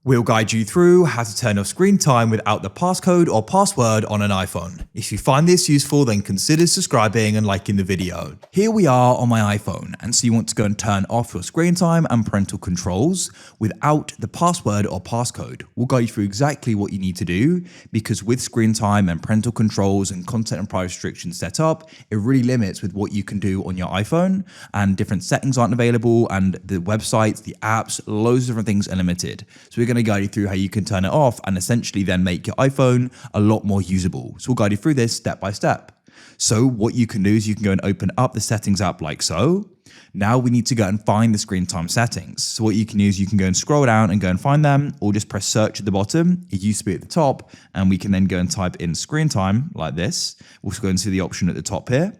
We'll guide you through how to turn off screen time without the passcode or password on an iPhone. If you find this useful, then consider subscribing and liking the video. Here we are on my iPhone, and so you want to go and turn off your screen time and parental controls without the password or passcode. We'll guide you through exactly what you need to do, because with screen time and parental controls and content and privacy restrictions set up, it really limits with what you can do on your iPhone, and different settings aren't available, and the websites, the apps, loads of different things are limited. So we're going to guide you through how you can turn it off and essentially then make your iPhone a lot more usable. So we'll guide you through this step by step. So what you can do is you can go and open up the settings app like so. Now we need to go and find the screen time settings. So what you can do is you can go and scroll down and go and find them, or just press search at the bottom. It used to be at the top, and we can then go and type in screen time like this. We'll go and see the option at the top here.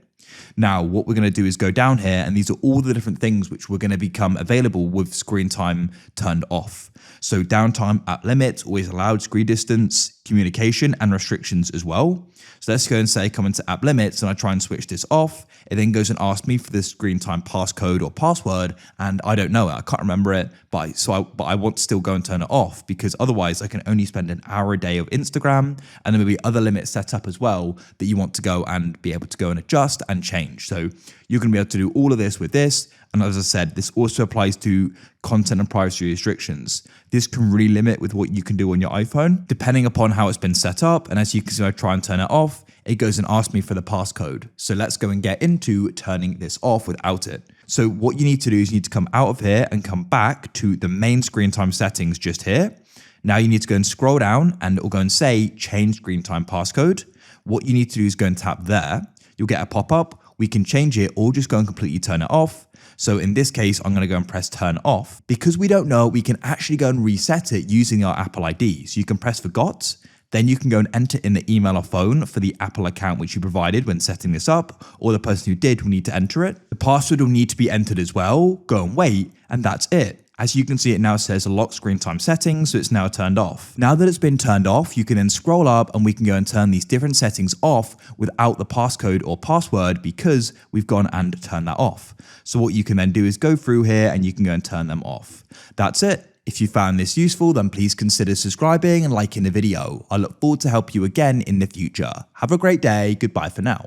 Now, what we're going to do is go down here, and these are all the different things which were going to become available with screen time turned off. So downtime, app limits, always allowed, screen distance, communication, and restrictions as well. So let's go and say, come into app limits, and I try and switch this off. It then goes and asks me for the screen time passcode or password, and I don't know it. I can't remember it, but I want to still go and turn it off, because otherwise I can only spend an hour a day of Instagram, and there may be other limits set up as well that you want to go and be able to go and adjust and change. So you're going to be able to do all of this with this. And as I said, this also applies to content and privacy restrictions. This can really limit with what you can do on your iPhone, depending upon how it's been set up. And as you can see, I try and turn it off, it goes and asks me for the passcode. So let's go and get into turning this off without it. So what you need to do is you need to come out of here and come back to the main screen time settings just here. Now you need to go and scroll down, and it will go and say change screen time passcode. What you need to do is go and tap there. You'll get a pop-up. We can change it or just go and completely turn it off. So in this case, I'm going to go and press turn off. Because we don't know, we can actually go and reset it using our Apple ID. So you can press forgot, then you can go and enter in the email or phone for the Apple account which you provided when setting this up, or the person who did will need to enter it. The password will need to be entered as well. Go and wait, and that's it. As you can see, it now says lock screen time settings, so it's now turned off. Now that it's been turned off, you can then scroll up and we can go and turn these different settings off without the passcode or password, because we've gone and turned that off. So what you can then do is go through here and you can go and turn them off. That's it. If you found this useful, then please consider subscribing and liking the video. I look forward to help you again in the future. Have a great day. Goodbye for now.